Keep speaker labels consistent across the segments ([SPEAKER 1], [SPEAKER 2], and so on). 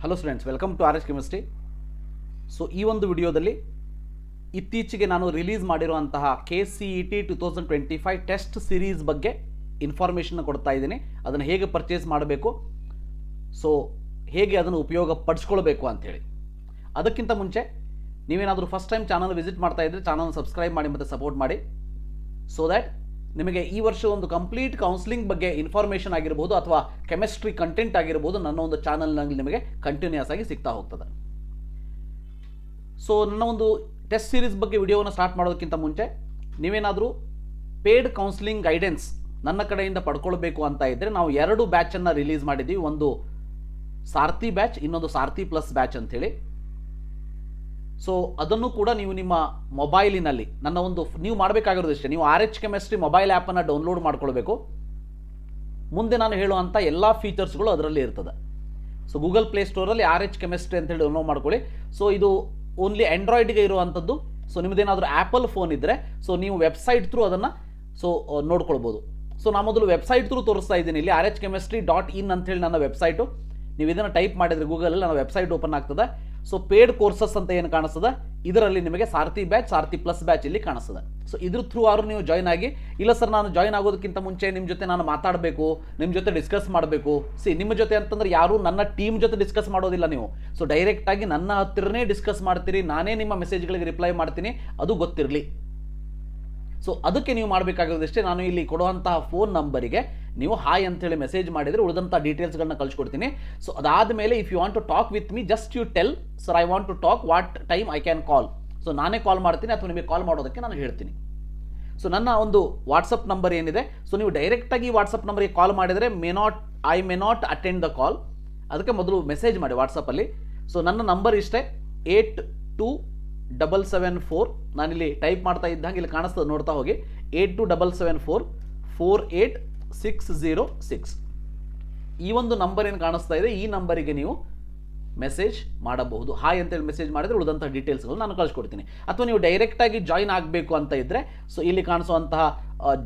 [SPEAKER 1] Hello students, welcome to R S chemistry. So ಈ ಒಂದು ವಿಡಿಯೋದಲ್ಲಿ ಇತ್ತೀಚೆಗೆ ನಾನು ರಿಲೀಸ್ ಮಾಡಿರುವಂತಹ KCET 2025 ಟೆಸ್ಟ್ ಸಿರೀಸ್ ಬಗ್ಗೆ ಇನ್ಫಾರ್ಮೇಷನ್ ಕೊಡ್ತಾ ಇದ್ದೀನಿ. ಅದನ್ನು ಹೇಗೆ ಪರ್ಚೇಸ್ ಮಾಡಬೇಕು, ಸೊ ಹೇಗೆ ಅದನ್ನು ಉಪಯೋಗ ಪಡಿಸ್ಕೊಳ್ಬೇಕು ಅಂಥೇಳಿ. ಅದಕ್ಕಿಂತ ಮುಂಚೆ ನೀವೇನಾದರೂ ಫಸ್ಟ್ ಟೈಮ್ ಚಾನಲ್ ವಿಸಿಟ್ ಮಾಡ್ತಾ ಇದ್ದರೆ ಚಾನಲ್ ಸಬ್ಸ್ಕ್ರೈಬ್ ಮಾಡಿ ಮತ್ತು ಸಪೋರ್ಟ್ ಮಾಡಿ, ಸೊ ದ್ಯಾಟ್ ನಿಮಗೆ ಈ ವರ್ಷ ಒಂದು ಕಂಪ್ಲೀಟ್ ಕೌನ್ಸಿಲಿಂಗ್ ಬಗ್ಗೆ ಇನ್ಫಾರ್ಮೇಷನ್ ಆಗಿರ್ಬೋದು ಅಥವಾ ಕೆಮಿಸ್ಟ್ರಿ ಕಂಟೆಂಟ್ ಆಗಿರ್ಬೋದು ನನ್ನ ಒಂದು ಚಾನಲ್ನಲ್ಲಿ ನಿಮಗೆ ಕಂಟಿನ್ಯೂಸ್ ಆಗಿ ಸಿಗ್ತಾ ಹೋಗ್ತದೆ. ಸೊ ನನ್ನ ಒಂದು ಟೆಸ್ಟ್ ಸೀರೀಸ್ ಬಗ್ಗೆ ವಿಡಿಯೋವನ್ನು ಸ್ಟಾರ್ಟ್ ಮಾಡೋದಕ್ಕಿಂತ ಮುಂಚೆ ನೀವೇನಾದರೂ ಪೇಯ್ಡ್ ಕೌನ್ಸಿಲಿಂಗ್ ಗೈಡೆನ್ಸ್ ನನ್ನ ಕಡೆಯಿಂದ ಪಡ್ಕೊಳ್ಬೇಕು ಅಂತ ಇದ್ದರೆ ನಾವು 2 ಬ್ಯಾಚನ್ನು ರಿಲೀಸ್ ಮಾಡಿದ್ದೀವಿ. ಒಂದು ಸಾರ್ಥಿ ಬ್ಯಾಚ್, ಇನ್ನೊಂದು ಸಾರ್ಥಿ ಪ್ಲಸ್ ಬ್ಯಾಚ್ ಅಂಥೇಳಿ. ಸೊ ಅದನ್ನು ಕೂಡ ನೀವು ನಿಮ್ಮ ಮೊಬೈಲಿನಲ್ಲಿ ನೀವು ಮಾಡಬೇಕಾಗಿರೋದು ಇಷ್ಟೇ, ನೀವು RH ಕೆಮಿಸ್ಟ್ರಿ ಮೊಬೈಲ್ ಆ್ಯಪನ್ನು ಡೌನ್ಲೋಡ್ ಮಾಡ್ಕೊಳ್ಬೇಕು. ಮುಂದೆ ನಾನು ಹೇಳುವಂಥ ಎಲ್ಲ ಫೀಚರ್ಸ್ಗಳು ಅದರಲ್ಲಿ ಇರ್ತದೆ. ಸೊ ಗೂಗಲ್ ಪ್ಲೇಸ್ಟೋರಲ್ಲಿ RH ಕೆಮಿಸ್ಟ್ರಿ ಅಂತೇಳಿ ಡೌನ್ಲೋಡ್ ಮಾಡ್ಕೊಳ್ಳಿ. ಸೊ ಇದು ಓನ್ಲಿ ಆ್ಯಂಡ್ರಾಯ್ಡ್ಗೆ ಇರುವಂಥದ್ದು. ಸೊ ನಿಮ್ಮದೇನಾದರೂ ಆ್ಯಪಲ್ ಫೋನ್ ಇದ್ದರೆ ಸೊ ನೀವು ವೆಬ್ಸೈಟ್ ಥ್ರೂ ಅದನ್ನು ನೋಡ್ಕೊಳ್ಬೋದು. ಸೊ ನಾನು ಮೊದಲು ವೆಬ್ಸೈಟ್ ಥ್ರೂ ತೋರಿಸ್ತಾ ಇದ್ದೀನಿ. ಇಲ್ಲಿ rhchemistry.in ಅಂತೇಳಿ ನನ್ನ ವೆಬ್ಸೈಟು. ನೀವು ಇದನ್ನು ಟೈಪ್ ಮಾಡಿದರೆ ಗೂಗಲಲ್ಲಿ ನನ್ನ ವೆಬ್ಸೈಟ್ ಓಪನ್ ಆಗ್ತದೆ. ಸೊ ಪೇಯ್ಡ್ ಕೋರ್ಸಸ್ ಅಂತ ಏನು ಕಾಣಿಸ್ತದೆ ಇದರಲ್ಲಿ ನಿಮಗೆ Sarathi batch, Sarathi plus batch ಇಲ್ಲಿ ಕಾಣಿಸ್ತದೆ. ಸೊ ಇದ್ರ ಥ್ರೂ ಆದರೂ ನೀವು ಜಾಯ್ನ್ ಆಗಿ. ಇಲ್ಲ ಸರ್, ನಾನು ಜಾಯ್ನ್ ಆಗೋದಕ್ಕಿಂತ ಮುಂಚೆ ನಿಮ್ಮ ಜೊತೆ ನಾನು ಮಾತಾಡಬೇಕು, ನಿಮ್ಮ ಜೊತೆ ಡಿಸ್ಕಸ್ ಮಾಡಬೇಕು. ನಿಮ್ಮ ಜೊತೆ ಅಂತಂದ್ರೆ ಯಾರು ನನ್ನ ಟೀಮ್ ಜೊತೆ ಡಿಸ್ಕಸ್ ಮಾಡೋದಿಲ್ಲ ನೀವು. ಸೊ ಡೈರೆಕ್ಟಾಗಿ ನನ್ನ ಹತ್ತಿರನೇ ಡಿಸ್ಕಸ್ ಮಾಡ್ತೀರಿ, ನಾನೇ ನಿಮ್ಮ ಮೆಸೇಜ್ಗಳಿಗೆ ರಿಪ್ಲೈ ಮಾಡ್ತೀನಿ, ಅದು ಗೊತ್ತಿರಲಿ. ಸೊ ಅದಕ್ಕೆ ನೀವು ಮಾಡಬೇಕಾಗಿರೋದಿಷ್ಟೇ, ನಾನು ಇಲ್ಲಿ ಕೊಡುವಂತಹ ಫೋನ್ ನಂಬರಿಗೆ ನೀವು ಹಾಯ್ ಅಂತೇಳಿ ಮೆಸೇಜ್ ಮಾಡಿದರೆ ಉಳಿದಂಥ ಡೀಟೇಲ್ಸ್ಗಳನ್ನ ಕಳಿಸ್ಕೊಡ್ತೀನಿ. ಸೊ ಅದಾದಮೇಲೆ if you want to talk with me, just you tell sir I want to talk, what time I can call. So ನಾನೇ ಕಾಲ್ ಮಾಡ್ತೀನಿ ಅಥವಾ ನಿಮಗೆ ಕಾಲ್ ಮಾಡೋದಕ್ಕೆ ನಾನು ಹೇಳ್ತೀನಿ. ಸೊ ನನ್ನ ಒಂದು ವಾಟ್ಸಪ್ ನಂಬರ್ ಏನಿದೆ, ಸೊ ನೀವು ಡೈರೆಕ್ಟಾಗಿ ವಾಟ್ಸಪ್ ನಂಬರಿಗೆ ಕಾಲ್ ಮಾಡಿದರೆ I may not attend the call. ಅದಕ್ಕೆ ಮೊದಲು ಮೆಸೇಜ್ ಮಾಡಿ ವಾಟ್ಸಪ್ಪಲ್ಲಿ. ಸೊ ನನ್ನ ನಂಬರ್ ಇಷ್ಟೇ, 827774. ನಾನಿಲ್ಲಿ ಟೈಪ್ ಮಾಡ್ತಾ ಇದ್ದಂಗೆ ಇಲ್ಲಿ ಕಾಣಿಸ್ತದೆ, ನೋಡ್ತಾ ಹೋಗಿ. 8277448606. ಈ ಒಂದು ನಂಬರ್ ಏನು ಕಾಣಿಸ್ತಾ ಇದೆ, ಈ ನಂಬರಿಗೆ ನೀವು ಮೆಸೇಜ್ ಮಾಡಬಹುದು. ಹಾಯ್ ಅಂತೇಳಿ ಮೆಸೇಜ್ ಮಾಡಿದರೆ ಉಳಿದಂಥ ಡೀಟೇಲ್ಸ್ಗಳು ನಾನು ಕಳಿಸ್ಕೊಡ್ತೀನಿ. ಅಥವಾ ನೀವು ಡೈರೆಕ್ಟಾಗಿ ಜಾಯ್ನ್ ಆಗಬೇಕು ಅಂತ ಇದ್ದರೆ ಸೊ ಇಲ್ಲಿ ಕಾಣಿಸುವಂತಹ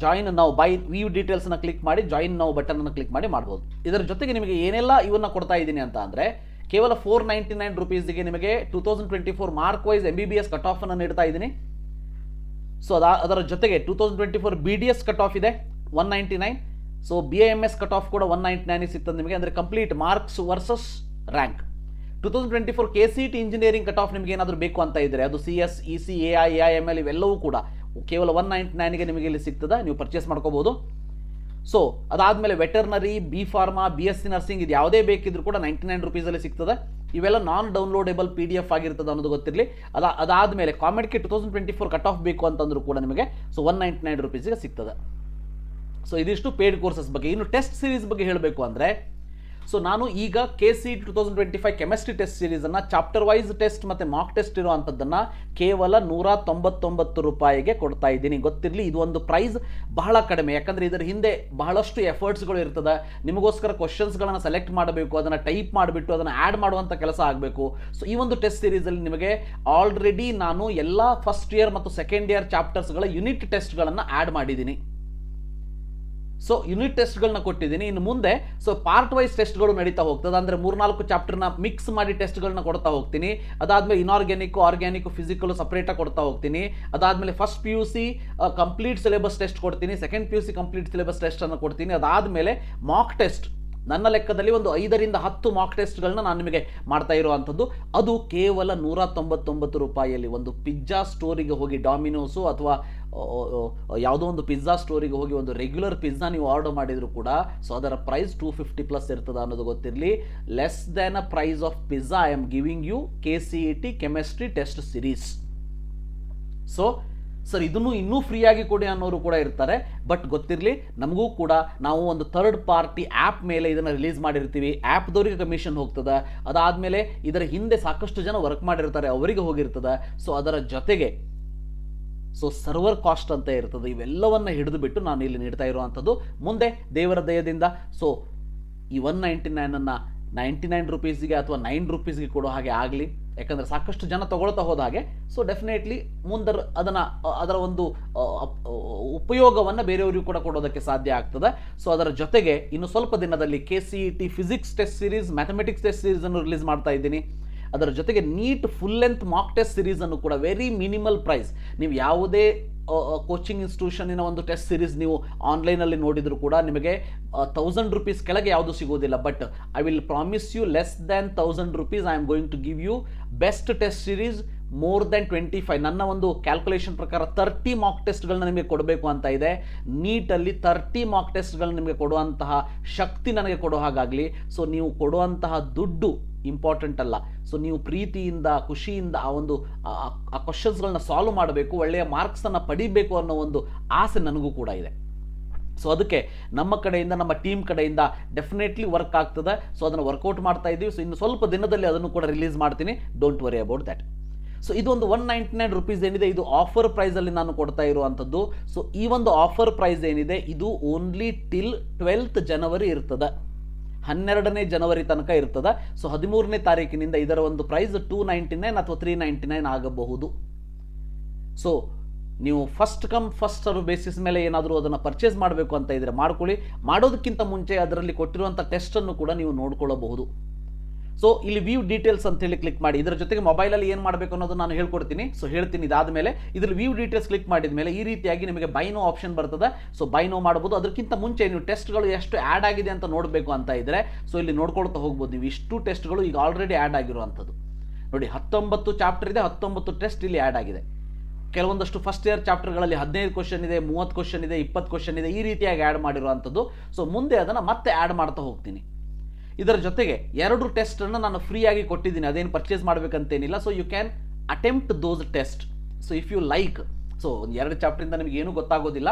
[SPEAKER 1] ಜಾಯಿನ್ ನಾವು ಬೈ ವ್ಯೂ ಡೀಟೇಲ್ಸ್ನ ಕ್ಲಿಕ್ ಮಾಡಿ ಜಾಯಿನ್ ನಾವು ಬಟನನ್ನು ಕ್ಲಿಕ್ ಮಾಡಿ ಮಾಡ್ಬೋದು. ಇದರ ಜೊತೆಗೆ ನಿಮಗೆ ಏನೆಲ್ಲ ಇವನ್ನ ಕೊಡ್ತಾ ಇದ್ದೀನಿ ಅಂತ ಅಂದರೆ, ಕೇವಲ 499 ರುಪೀಸ್ಗೆ ನಿಮಗೆ 2024 ಮಾರ್ಕ್ ವೈಸ್ MBBS ಕಟ್ ಆಫನ್ನು ನೀಡ್ತಾ ಇದ್ದೀನಿ. ಸೊ ಅದರ ಜೊತೆಗೆ 2024 BDS ಕಟ್ ಆಫ್ ಇದೆ 199. ಸೊ BAMS ಕಟ್ ಆಫ್ ಕೂಡ 199 ಸಿಗ್ತದೆ ನಿಮಗೆ. ಅಂದರೆ complete marks versus rank. 2024 KCET engineering cut off ನಿಮಗೆ ಏನಾದರೂ ಬೇಕು ಅಂತ ಇದ್ದರೆ ಅದು CS, EC, AI, AIML ಇವೆಲ್ಲವೂ ಕೂಡ ಕೇವಲ 199ಗೆ ನಿಮಗೆ ಇಲ್ಲಿ ಸಿಗ್ತದೆ, ನೀವು ಪರ್ಚೇಸ್ ಮಾಡ್ಕೋಬೋದು. ಸೊ ಅದಾದಮೇಲೆ veterinary, B pharma, BSc nursing ಇದು ಯಾವುದೇ ಬೇಕಿದ್ರೂ ಕೂಡ 99 ರುಪೀಸಲ್ಲಿ ಸಿಗ್ತದೆ. ಇವೆಲ್ಲ ನಾನ್ ಡೌನ್ಲೋಡೇಬಲ್ PDF ಆಗಿರ್ತದೆ ಅನ್ನೋದು ಗೊತ್ತಿರಲಿ. ಅದಾದಮೇಲೆ ಕಾಮೆಡ್ಗೆ 2024 ಕಟ್ ಆಫ್ ಬೇಕು ಅಂತಂದ್ರೂ ಕೂಡ ನಿಮಗೆ ಸೊ 199 ರುಪೀಸ್ಗೆ ಸಿಗ್ತದೆ. ಸೊ ಇದಿಷ್ಟು ಪೇಯ್ಡ್ ಕೋರ್ಸಸ್ ಬಗ್ಗೆ. ಇನ್ನು ಟೆಸ್ಟ್ ಸೀರೀಸ್ ಬಗ್ಗೆ ಹೇಳಬೇಕು ಅಂದರೆ, ಸೊ ನಾನು ಈಗ KCET 2025 ಕೆಮಿಸ್ಟ್ರಿ ಟೆಸ್ಟ್ ಸೀರೀಸನ್ನು ಚಾಪ್ಟರ್ ವೈಸ್ ಟೆಸ್ಟ್ ಮತ್ತು ಮಾಕ್ ಟೆಸ್ಟ್ ಇರುವಂಥದ್ದನ್ನು ಕೇವಲ 199 ರೂಪಾಯಿಗೆ ಕೊಡ್ತಾ ಇದ್ದೀನಿ. ಗೊತ್ತಿರಲಿ, ಇದು ಒಂದು ಪ್ರೈಸ್ ಬಹಳ ಕಡಿಮೆ. ಯಾಕಂದರೆ ಇದರ ಹಿಂದೆ ಬಹಳಷ್ಟು ಎಫರ್ಟ್ಸ್ಗಳು ಇರ್ತದೆ. ನಿಮಗೋಸ್ಕರ ಕ್ವಶನ್ಸ್ಗಳನ್ನು ಸೆಲೆಕ್ಟ್ ಮಾಡಬೇಕು, ಅದನ್ನು ಟೈಪ್ ಮಾಡಿಬಿಟ್ಟು ಅದನ್ನು ಆ್ಯಡ್ ಮಾಡುವಂಥ ಕೆಲಸ ಆಗಬೇಕು. ಸೊ ಈ ಒಂದು ಟೆಸ್ಟ್ ಸೀರೀಸಲ್ಲಿ ನಿಮಗೆ ಆಲ್ರೆಡಿ ನಾನು ಎಲ್ಲ ಫಸ್ಟ್ ಇಯರ್ ಮತ್ತು ಸೆಕೆಂಡ್ ಇಯರ್ ಚಾಪ್ಟರ್ಸ್ಗಳ ಯೂನಿಟ್ ಟೆಸ್ಟ್ಗಳನ್ನು ಆ್ಯಡ್ ಮಾಡಿದ್ದೀನಿ. ಸೊ ಯೂನಿಟ್ ಟೆಸ್ಟ್ಗಳನ್ನ ಕೊಟ್ಟಿದ್ದೀನಿ. ಇನ್ನು ಮುಂದೆ ಸೊ ಪಾರ್ಟ್ ವೈಸ್ ಟೆಸ್ಟ್ಗಳು ನಡೀತಾ ಹೋಗ್ತದೆ. ಅಂದರೆ 3-4 ಚಾಪ್ಟರ್ನ ಮಿಕ್ಸ್ ಮಾಡಿ ಟೆಸ್ಟ್ಗಳನ್ನ ಕೊಡ್ತಾ ಹೋಗ್ತೀನಿ. ಅದಾದಮೇಲೆ ಇನಾರ್ಗ್ಯಾನಿಕ್, ಆರ್ಗ್ಯಾನಿಕ್, ಫಿಸಿಕಲ್ ಸಪ್ರೇಟಾಗಿ ಕೊಡ್ತಾ ಹೋಗ್ತೀನಿ. ಅದಾದಮೇಲೆ first PUC complete syllabus test ಕೊಡ್ತೀನಿ, ಸೆಕೆಂಡ್ PUC ಕಂಪ್ಲೀಟ್ ಸಿಲೆಬಸ್ ಟೆಸ್ಟನ್ನು ಕೊಡ್ತೀನಿ. ಅದಾದಮೇಲೆ ಮಾಕ್ ಟೆಸ್ಟ್ ನನ್ನ ಲೆಕ್ಕದಲ್ಲಿ ಒಂದು 5ರಿಂದ 10 ಮಾಕ್ ಟೆಸ್ಟ್ಗಳನ್ನ ನಾನು ನಿಮಗೆ ಮಾಡ್ತಾ ಇರುವಂಥದ್ದು. ಅದು ಕೇವಲ 199 ರೂಪಾಯಿಯಲ್ಲಿ. ಒಂದು ಪಿಜ್ಜಾ ಸ್ಟೋರಿಗೆ ಹೋಗಿ, ಡಾಮಿನೋಸು ಅಥವಾ ಯಾವುದೋ ಒಂದು ಪಿಜ್ಜಾ ಸ್ಟೋರಿಗೆ ಹೋಗಿ ಒಂದು ರೆಗ್ಯುಲರ್ ಪಿಜ್ಜಾ ನೀವು ಆರ್ಡರ್ ಮಾಡಿದರೂ ಕೂಡ ಸೊ ಅದರ ಪ್ರೈಸ್ 250+ ಇರ್ತದೆ ಅನ್ನೋದು ಗೊತ್ತಿರಲಿ. Less than a price of pizza I am giving you KCET chemistry test series. So sir ಇದನ್ನು ಇನ್ನೂ ಫ್ರೀಯಾಗಿ ಕೊಡಿ ಅನ್ನೋರು ಕೂಡ ಇರ್ತಾರೆ. ಬಟ್ ಗೊತ್ತಿರಲಿ, ನಮಗೂ ಕೂಡ ನಾವು ಒಂದು ಥರ್ಡ್ ಪಾರ್ಟಿ ಆ್ಯಪ್ ಮೇಲೆ ಇದನ್ನು ರಿಲೀಸ್ ಮಾಡಿರ್ತೀವಿ. ಆ್ಯಪ್ದವರಿಗೆ ಕಮಿಷನ್ ಹೋಗ್ತದೆ. ಅದಾದಮೇಲೆ ಇದರ ಹಿಂದೆ ಸಾಕಷ್ಟು ಜನ ವರ್ಕ್ ಮಾಡಿರ್ತಾರೆ, ಅವರಿಗೆ ಹೋಗಿರ್ತದೆ. ಸೊ ಅದರ ಜೊತೆಗೆ ಸೊ ಸರ್ವರ್ ಕಾಸ್ಟ್ ಅಂತ ಇರ್ತದೆ. ಇವೆಲ್ಲವನ್ನು ಹಿಡಿದು ಬಿಟ್ಟು ನಾನು ಇಲ್ಲಿ ನೀಡ್ತಾ ಇರುವಂಥದ್ದು. ಮುಂದೆ ದೇವರ ದಯದಿಂದ ಸೊ ಈ 199ಅನ್ನು 99 ರುಪೀಸ್ಗೆ ಅಥವಾ 9 ರುಪೀಸ್ಗೆ ಕೊಡೋ ಹಾಗೆ ಆಗಲಿ. ಯಾಕಂದರೆ ಸಾಕಷ್ಟು ಜನ ತಗೊಳ್ತಾ ಹೋದ ಹಾಗೆ ಸೊ ಡೆಫಿನೆಟ್ಲಿ ಮುಂದೆ ಅದರ ಒಂದು ಉಪಯೋಗವನ್ನು ಬೇರೆಯವರಿಗೂ ಕೂಡ ಕೊಡೋದಕ್ಕೆ ಸಾಧ್ಯ ಆಗ್ತದೆ. ಸೊ ಅದರ ಜೊತೆಗೆ ಇನ್ನು ಸ್ವಲ್ಪ ದಿನದಲ್ಲಿ KCET physics test series, mathematics test ಸೀರೀಸನ್ನು ರಿಲೀಸ್ ಮಾಡ್ತಾ ಇದ್ದೀನಿ. ಅದರ ಜೊತೆಗೆ NEET full length mock test ಸೀರೀಸನ್ನು ಕೂಡ ವೆರಿ ಮಿನಿಮಲ್ ಪ್ರೈಸ್, ನೀವು ಯಾವುದೇ ಕೋಚಿಂಗ್ ಇನ್ಸ್ಟಿಟ್ಯೂಷನಿನ ಒಂದು ಟೆಸ್ಟ್ ಸೀರೀಸ್ ನೀವು ಆನ್ಲೈನಲ್ಲಿ ನೋಡಿದರೂ ಕೂಡ ನಿಮಗೆ 1000 ರೂಪೀಸ್ ಕೆಳಗೆ ಯಾವುದು ಸಿಗೋದಿಲ್ಲ. But I will promise you less than 1000 rupees I am going to give you best test series more than 25. ನನ್ನ ಒಂದು ಕ್ಯಾಲ್ಕುಲೇಷನ್ ಪ್ರಕಾರ 30 ಮಾಕ್ ಟೆಸ್ಟ್ಗಳನ್ನ ನಿಮಗೆ ಕೊಡಬೇಕು ಅಂತ ಇದೆ. ನೀಟಲ್ಲಿ 30 ಮಾಕ್ ಟೆಸ್ಟ್ಗಳನ್ನ ನಿಮಗೆ ಕೊಡುವಂತಹ ಶಕ್ತಿ ನನಗೆ ಕೊಡೋ ಹಾಗಾಗಲಿ. ಸೊ ನೀವು ಕೊಡುವಂತಹ ದುಡ್ಡು ಇಂಪಾರ್ಟೆಂಟ್ ಅಲ್ಲ. ಸೊ ನೀವು ಪ್ರೀತಿಯಿಂದ ಖುಷಿಯಿಂದ ಆ ಒಂದು ಆ ಕ್ವಶನ್ಸ್ಗಳನ್ನ ಸಾಲ್ವ್ ಮಾಡಬೇಕು, ಒಳ್ಳೆಯ ಮಾರ್ಕ್ಸನ್ನು ಪಡಿಬೇಕು ಅನ್ನೋ ಒಂದು ಆಸೆ ನನಗೂ ಕೂಡ ಇದೆ. ಸೊ ಅದಕ್ಕೆ ನಮ್ಮ ಕಡೆಯಿಂದ, ನಮ್ಮ ಟೀಮ್ ಕಡೆಯಿಂದ ಡೆಫಿನೆಟ್ಲಿ ವರ್ಕ್ ಆಗ್ತದೆ. ಸೊ ಅದನ್ನು ವರ್ಕೌಟ್ ಮಾಡ್ತಾ ಇದ್ದೀವಿ. ಸೊ ಇನ್ನು ಸ್ವಲ್ಪ ದಿನದಲ್ಲಿ ಅದನ್ನು ಕೂಡ ರಿಲೀಸ್ ಮಾಡ್ತೀನಿ, don't worry about that. So ಇದು ಒಂದು 199 ರೂಪೀಸ್ ಏನಿದೆ, ಇದು ಆಫರ್ ಪ್ರೈಸಲ್ಲಿ ನಾನು ಕೊಡ್ತಾ ಇರುವಂಥದ್ದು. ಸೊ ಈ ಒಂದು ಆಫರ್ ಪ್ರೈಸ್ ಏನಿದೆ ಇದು ಓನ್ಲಿ ಟಿಲ್ 12th ಜನವರಿ ಇರ್ತದೆ, 12ನೇ ಜನವರಿ ತನಕ ಇರ್ತದೆ. ಸೊ 13ನೇ ತಾರೀಕಿನಿಂದ ಇದರ ಒಂದು ಪ್ರೈಸ್ 299 ಅಥವಾ 399 ಆಗಬಹುದು. ಸೊ ನೀವು first come first serve basis ಮೇಲೆ ಏನಾದರೂ ಅದನ್ನು ಪರ್ಚೇಸ್ ಮಾಡಬೇಕು ಅಂತ ಇದ್ದರೆ ಮಾಡ್ಕೊಳ್ಳಿ. ಮಾಡೋದಕ್ಕಿಂತ ಮುಂಚೆ ಅದರಲ್ಲಿ ಕೊಟ್ಟಿರುವಂಥ ಟೆಸ್ಟನ್ನು ಕೂಡ ನೀವು ನೋಡ್ಕೊಳ್ಳಬಹುದು. ಸೊ ಇಲ್ಲಿ ವ್ಯೂ ಡೀಟೇಲ್ಸ್ ಅಂತೇಳಿ ಕ್ಲಿಕ್ ಮಾಡಿ. ಇದರ ಜೊತೆಗೆ ಮೊಬೈಲಲ್ಲಿ ಏನು ಮಾಡಬೇಕು ಅನ್ನೋದು ನಾನು ಹೇಳ್ಕೊಡ್ತೀನಿ. ಸೊ ಹೇಳ್ತೀನಿ. ಇದಾದ ಮೇಲೆ ಇದರಲ್ಲಿ ವ್ಯೂ ಡೀಟೇಲ್ಸ್ ಕ್ಲಿಕ್ ಮಾಡಿದ ಮೇಲೆ ಈ ರೀತಿಯಾಗಿ ನಿಮಗೆ ಬೈ ನೋ ಆಪ್ಷನ್ ಬರ್ತದೆ. ಸೊ ಬೈ ನೋ ಮಾಡ್ಬೋದು. ಅದಕ್ಕಿಂತ ಮುಂಚೆ ನೀವು ಟೆಸ್ಟ್ಗಳು ಎಷ್ಟು ಆ್ಯಡ್ ಆಗಿದೆ ಅಂತ ನೋಡಬೇಕು ಅಂತ ಇದ್ದರೆ ಸೊ ಇಲ್ಲಿ ನೋಡ್ಕೊಳ್ತಾ ಹೋಗ್ಬೋದು. ನೀವು ಇಷ್ಟು ಟೆಸ್ಟ್ಗಳು ಈಗ ಆಲ್ರೆಡಿ ಆ್ಯಡ್ ಆಗಿರುವಂಥದ್ದು ನೋಡಿ. 19 ಚಾಪ್ಟರ್ ಇದೆ, 19 ಟೆಸ್ಟ್ ಇಲ್ಲಿ ಆ್ಯಡ್ ಆಗಿದೆ. ಕೆಲವೊಂದಷ್ಟು ಫಸ್ಟ್ ಇಯರ್ ಚಾಪ್ಟರ್ಗಳಲ್ಲಿ 15 ಕ್ವಶನ್ ಇದೆ, 30 ಕ್ವಶನ್ ಇದೆ, 20 ಕ್ವಶನ್ ಇದೆ, ಈ ರೀತಿಯಾಗಿ ಆ್ಯಡ್ ಮಾಡಿರುವಂಥದ್ದು. ಸೊ ಮುಂದೆ ಅದನ್ನು ಮತ್ತೆ ಆ್ಯಡ್ ಮಾಡ್ತಾ ಹೋಗ್ತೀನಿ. ಇದರ ಜೊತೆಗೆ 2 ಟೆಸ್ಟನ್ನು ನಾನು ಫ್ರೀಯಾಗಿ ಕೊಟ್ಟಿದ್ದೀನಿ, ಅದೇನು ಪರ್ಚೇಸ್ ಮಾಡಬೇಕಂತೇನಿಲ್ಲ. So you can attempt those test. So if you like, so 2 ಚಾಪ್ಟರಿಂದ ನಿಮಗೆ ಏನೂ ಗೊತ್ತಾಗೋದಿಲ್ಲ,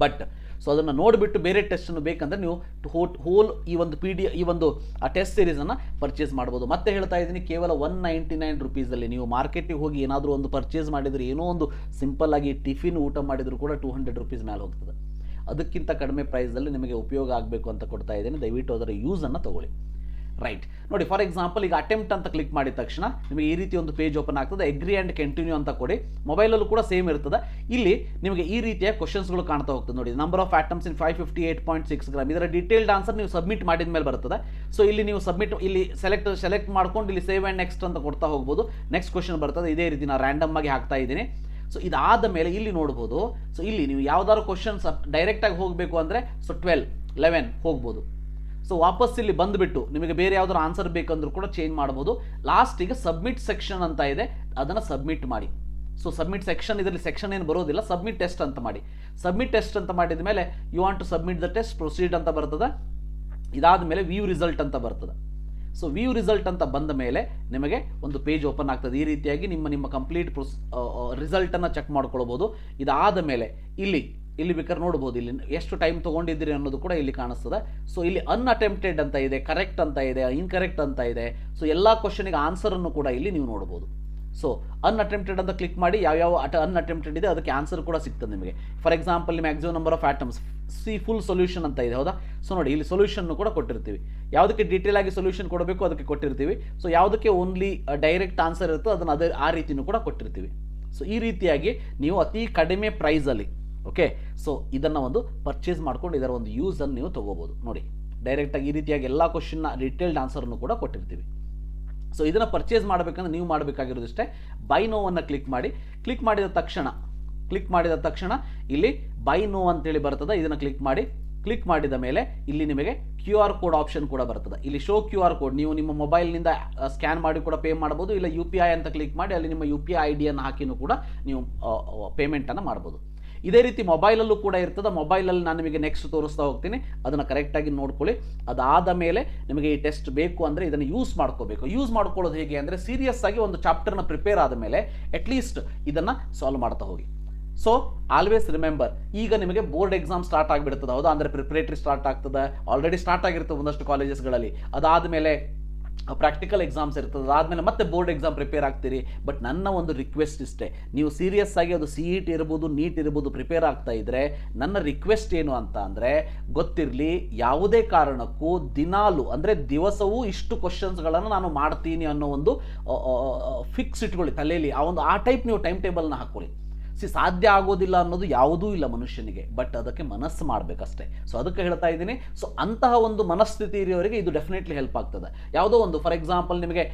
[SPEAKER 1] ಬಟ್ ಸೊ ಅದನ್ನು ನೋಡಿಬಿಟ್ಟು ಬೇರೆ ಟೆಸ್ಟನ್ನು ಬೇಕಂದ್ರೆ ನೀವು ಹೋಲ್ ಈ ಒಂದು ಟೆಸ್ಟ್ ಸೀರೀಸನ್ನು ಪರ್ಚೇಸ್ ಮಾಡ್ಬೋದು. ಮತ್ತೆ ಹೇಳ್ತಾ ಇದ್ದೀನಿ, ಕೇವಲ 199 ರೂಪೀಸಲ್ಲಿ ನೀವು ಮಾರ್ಕೆಟಿಗೆ ಹೋಗಿ ಏನಾದರೂ ಒಂದು ಪರ್ಚೇಸ್ ಮಾಡಿದರೆ, ಏನೋ ಒಂದು ಸಿಂಪಲ್ ಆಗಿ ಟಿಫಿನ್ ಊಟ ಮಾಡಿದರೂ ಕೂಡ 200 ರೂಪೀಸ್ ಮೇಲೆ ಹೋಗ್ತದೆ. ಅದಕ್ಕಿಂತ ಕಡಿಮೆ ಪ್ರೈಸಲ್ಲಿ ನಿಮಗೆ ಉಪಯೋಗ ಆಗಬೇಕು ಅಂತ ಕೊಡ್ತಾ ಇದ್ದೇನೆ. ದಯವಿಟ್ಟು ಅದರ ಯೂಸನ್ನು ತಗೊಳ್ಳಿ. ರೈಟ್ ನೋಡಿ, ಫಾರ್ ಎಕ್ಸಾಂಪಲ್ ಈಗ ಅಟೆಂಪ್ಟ್ ಅಂತ ಕ್ಲಿಕ್ ಮಾಡಿದ ತಕ್ಷಣ ನಿಮಗೆ ಈ ರೀತಿ ಒಂದು ಪೇಜ್ ಓಪನ್ ಆಗ್ತದೆ. ಅಗ್ರಿ ಆ್ಯಂಡ್ ಕಂಟಿನ್ಯೂ ಅಂತ ಕೊಡಿ. ಮೊಬೈಲಲ್ಲೂ ಕೂಡ ಸೇಮ್ ಇರ್ತದೆ. ಇಲ್ಲಿ ನಿಮಗೆ ಈ ರೀತಿಯ ಕ್ವಶನ್ಸ್ಗಳು ಕಾಣ್ತಾ ಹೋಗ್ತದೆ ನೋಡಿ. Number of atoms in 558.6 gram. ಇದರ ಡೀಟೇಲ್ಡ್ ಆನ್ಸರ್ ನೀವು ಸಬ್ಮಿಟ್ ಮಾಡಿದ ಮೇಲೆ ಬರ್ತದೆ. ಸೊ ಇಲ್ಲಿ ನೀವು ಇಲ್ಲಿ ಸೆಲೆಕ್ಟ್ ಮಾಡ್ಕೊಂಡು ಇಲ್ಲಿ ಸೇವ್ ಆ್ಯಂಡ್ ನೆಕ್ಸ್ಟ್ ಅಂತ ಕೊಡ್ತಾ ಹೋಗ್ಬೋದು. ನೆಕ್ಸ್ಟ್ ಕ್ವಶನ್ ಬರ್ತದೆ. ಇದೇ ರೀತಿ ನಾನು ರ್ಯಾಂಡಮ್ ಆಗಿ ಹಾಕ್ತಾ ಇದ್ದೀನಿ. ಸೊ ಇದಾದ ಮೇಲೆ ಇಲ್ಲಿ ನೋಡ್ಬೋದು. ಸೊ ಇಲ್ಲಿ ನೀವು ಯಾವ್ದಾದ್ರು ಕ್ವಶನ್ಸ್ ಡೈರೆಕ್ಟಾಗಿ ಹೋಗಬೇಕು ಅಂದರೆ ಸೊ 12, 11 ಹೋಗ್ಬೋದು. ಸೊ ವಾಪಸ್ ಇಲ್ಲಿ ಬಂದುಬಿಟ್ಟು ನಿಮಗೆ ಬೇರೆ ಯಾವ್ದಾದ್ರು ಆನ್ಸರ್ ಬೇಕಂದ್ರೂ ಕೂಡ ಚೇಂಜ್ ಮಾಡ್ಬೋದು. ಲಾಸ್ಟಿಗೆ ಸಬ್ಮಿಟ್ ಸೆಕ್ಷನ್ ಅಂತ ಇದೆ, ಅದನ್ನು ಸಬ್ಮಿಟ್ ಮಾಡಿ. ಸೊ ಸಬ್ಮಿಟ್ ಸೆಕ್ಷನ್, ಇದರಲ್ಲಿ ಸೆಕ್ಷನ್ ಏನು ಬರೋದಿಲ್ಲ, ಸಬ್ಮಿಟ್ ಟೆಸ್ಟ್ ಅಂತ ಮಾಡಿ. ಸಬ್ಮಿಟ್ ಟೆಸ್ಟ್ ಅಂತ ಮಾಡಿದ ಮೇಲೆ you want to submit the test, proceed ಅಂತ ಬರ್ತದೆ. ಇದಾದ ಮೇಲೆ ವ್ಯೂ ರಿಸಲ್ಟ್ ಅಂತ ಬರ್ತದೆ. ಸೊ ವ್ಯೂ ರಿಸಲ್ಟ್ ಅಂತ ಬಂದ ಮೇಲೆ ನಿಮಗೆ ಒಂದು ಪೇಜ್ ಓಪನ್ ಆಗ್ತದೆ. ಈ ರೀತಿಯಾಗಿ ನಿಮ್ಮ ಕಂಪ್ಲೀಟ್ ರಿಸಲ್ಟನ್ನು ಚೆಕ್ ಮಾಡ್ಕೊಳ್ಬೋದು. ಇದಾದ ಮೇಲೆ ಇಲ್ಲಿ ಬೇಕಾದ್ರೆ ನೋಡ್ಬೋದು, ಇಲ್ಲಿ ಎಷ್ಟು ಟೈಮ್ ತೊಗೊಂಡಿದ್ದೀರಿ ಅನ್ನೋದು ಕೂಡ ಇಲ್ಲಿ ಕಾಣಿಸ್ತದೆ. ಸೊ ಇಲ್ಲಿ ಅನ್ಅಟೆಂಪ್ಟೆಡ್ ಅಂತ ಇದೆ, ಕರೆಕ್ಟ್ ಅಂತ ಇದೆ, ಇನ್ಕರೆಕ್ಟ್ ಅಂತ ಇದೆ. ಸೊ ಎಲ್ಲ ಕ್ವಶನಿಗೆ ಆನ್ಸರನ್ನು ಕೂಡ ಇಲ್ಲಿ ನೀವು ನೋಡ್ಬೋದು. ಸೊ ಅನ್ಅಟೆಂಪ್ಟೆಡ್ ಅಂತ ಕ್ಲಿಕ್ ಮಾಡಿ ಯಾವ್ಯಾವ ಅನ್ಅಟೆಂಪ್ಟೆಡ್ ಇದೆ ಅದಕ್ಕೆ ಆನ್ಸರ್ ಕೂಡ ಸಿಗ್ತದೆ ನಿಮಗೆ. For example maximum number of atoms, full solution ಅಂತ ಇದೆ, ಹೌದಾ? ಸೊ ನೋಡಿ ಇಲ್ಲಿ ಸೊಲ್ಯೂಷನ್ ಕೂಡ ಕೊಟ್ಟಿರ್ತೀವಿ. ಯಾವುದಕ್ಕೆ ಡೀಟೇಲ್ ಆಗಿ ಸೊಲ್ಯೂಷನ್ ಕೊಡಬೇಕು ಅದಕ್ಕೆ ಕೊಟ್ಟಿರ್ತೀವಿ. ಸೊ ಯಾವುದಕ್ಕೆ ಓನ್ಲಿ ಡೈರೆಕ್ಟ್ ಆನ್ಸರ್ ಇರುತ್ತೋ ಅದನ್ನು ಆ ರೀತಿಯೂ ಕೂಡ ಕೊಟ್ಟಿರ್ತೀವಿ. ಸೊ ಈ ರೀತಿಯಾಗಿ ನೀವು ಅತಿ ಕಡಿಮೆ ಪ್ರೈಸಲ್ಲಿ, ಓಕೆ, ಸೊ ಇದನ್ನು ಒಂದು ಪರ್ಚೇಸ್ ಮಾಡ್ಕೊಂಡು ಇದರ ಒಂದು ಯೂಸನ್ನು ನೀವು ತೊಗೋಬೋದು. ನೋಡಿ ಡೈರೆಕ್ಟಾಗಿ ಈ ರೀತಿಯಾಗಿ ಎಲ್ಲ ಕ್ವಶನ್ನ ಡೀಟೇಲ್ಡ್ ಆನ್ಸರನ್ನು ಕೂಡ ಕೊಟ್ಟಿರ್ತೀವಿ. ಸೊ ಇದನ್ನು ಪರ್ಚೇಸ್ ಮಾಡಬೇಕಂದ್ರೆ ನೀವು ಮಾಡಬೇಕಾಗಿರೋದಿಷ್ಟೇ, ಬೈ ನೋವನ್ನು ಕ್ಲಿಕ್ ಮಾಡಿ. ಕ್ಲಿಕ್ ಮಾಡಿದ ತಕ್ಷಣ ಇಲ್ಲಿ ಬೈ ನೋ ಅಂತೇಳಿ ಬರ್ತದೆ. ಇದನ್ನು ಕ್ಲಿಕ್ ಮಾಡಿ. ಕ್ಲಿಕ್ ಮಾಡಿದ ಮೇಲೆ ಇಲ್ಲಿ ನಿಮಗೆ QR ಕೋಡ್ ಆಪ್ಷನ್ ಕೂಡ ಬರ್ತದೆ. ಇಲ್ಲಿ ಶೋ QR ಕೋಡ್, ನೀವು ನಿಮ್ಮ ಮೊಬೈಲ್ನಿಂದ ಸ್ಕ್ಯಾನ್ ಮಾಡಿ ಕೂಡ ಪೇ ಮಾಡ್ಬೋದು. ಇಲ್ಲ UPI ಅಂತ ಕ್ಲಿಕ್ ಮಾಡಿ ಅಲ್ಲಿ ನಿಮ್ಮ UPI ID-ಯನ್ನು ಹಾಕಿನೂ ಕೂಡ ನೀವು ಪೇಮೆಂಟನ್ನು ಮಾಡ್ಬೋದು. ಇದೇ ರೀತಿ ಮೊಬೈಲಲ್ಲೂ ಕೂಡ ಇರ್ತದೆ. ಮೊಬೈಲಲ್ಲಿ ನಾನು ನಿಮಗೆ ನೆಕ್ಸ್ಟ್ ತೋರಿಸ್ತಾ ಹೋಗ್ತೀನಿ, ಅದನ್ನು ಕರೆಕ್ಟಾಗಿ ನೋಡ್ಕೊಳ್ಳಿ. ಅದಾದ ಮೇಲೆ ನಿಮಗೆ ಈ ಟೆಸ್ಟ್ ಬೇಕು ಅಂದರೆ ಇದನ್ನು ಯೂಸ್ ಮಾಡ್ಕೋಬೇಕು. ಯೂಸ್ ಮಾಡ್ಕೊಳ್ಳೋದು ಹೇಗೆ ಅಂದರೆ, ಸೀರಿಯಸ್ ಆಗಿ ಒಂದು ಚಾಪ್ಟರ್ನ ಪ್ರಿಪೇರ್ ಆದ ಮೇಲೆ ಅಟ್ಲೀಸ್ಟ್ ಇದನ್ನು ಸಾಲ್ವ್ ಮಾಡ್ತಾ ಹೋಗಿ. ಸೊ ಆಲ್ವೇಸ್ ರಿಮೆಂಬರ್, ಈಗ ನಿಮಗೆ ಬೋರ್ಡ್ ಎಕ್ಸಾಮ್ ಸ್ಟಾರ್ಟ್ ಆಗಿಬಿಡ್ತದೆ, ಹೌದಾ? ಅಂದರೆ ಪ್ರಿಪರೇಟರಿ ಸ್ಟಾರ್ಟ್ ಆಗ್ತದೆ, ಆಲ್ರೆಡಿ ಸ್ಟಾರ್ಟ್ ಆಗಿರ್ತದೆ ಒಂದಷ್ಟು ಕಾಲೇಜಸ್ಗಳಲ್ಲಿ. ಅದಾದ ಮೇಲೆ ಪ್ರಾಕ್ಟಿಕಲ್ ಎಕ್ಸಾಮ್ಸ್ ಇರ್ತದೆ, ಅದಾದಮೇಲೆ ಮತ್ತೆ ಬೋರ್ಡ್ ಎಕ್ಸಾಮ್ ಪ್ರಿಪೇರ್ ಆಗ್ತೀರಿ. ಬಟ್ ನನ್ನ ಒಂದು ರಿಕ್ವೆಸ್ಟ್ ಇಷ್ಟೇ, ನೀವು ಸೀರಿಯಸ್ ಆಗಿ ಅದು CET ಇರ್ಬೋದು, ನೀಟ್ ಇರ್ಬೋದು ಪ್ರಿಪೇರ್ ಆಗ್ತಾ ಇದ್ದರೆ ನನ್ನ ರಿಕ್ವೆಸ್ಟ್ ಏನು ಅಂತ ಅಂದರೆ, ಗೊತ್ತಿರಲಿ ಯಾವುದೇ ಕಾರಣಕ್ಕೂ ದಿನಾಲು ಅಂದರೆ ದಿವಸವೂ ಇಷ್ಟು ಕ್ವಶನ್ಸ್ಗಳನ್ನು ನಾನು ಮಾಡ್ತೀನಿ ಅನ್ನೋ ಒಂದು ಫಿಕ್ಸ್ ಇಟ್ಕೊಳ್ಳಿ ತಲೆಯಲ್ಲಿ. ಆ ಟೈಪ್ ನೀವು ಟೈಮ್ ಟೇಬಲ್ನ ಹಾಕ್ಕೊಳ್ಳಿ. ಸಾಧ್ಯ ಆಗೋದಿಲ್ಲ ಅನ್ನೋದು ಯಾವುದೂ ಇಲ್ಲ ಮನುಷ್ಯನಿಗೆ, ಬಟ್ ಅದಕ್ಕೆ ಮನಸ್ಸು ಮಾಡಬೇಕಷ್ಟೇ. ಸೊ ಅದಕ್ಕೆ ಹೇಳ್ತಾ ಇದ್ದೀನಿ. ಸೊ ಅಂತಹ ಒಂದು ಮನಸ್ಥಿತಿ ಇರೋರಿಗೆ ಇದು ಡೆಫಿನೆಟ್ಲಿ ಹೆಲ್ಪ್ ಆಗ್ತದೆ. ಯಾವುದೋ ಒಂದು ಫಾರ್ ಎಕ್ಸಾಂಪಲ್ ನಿಮಗೆ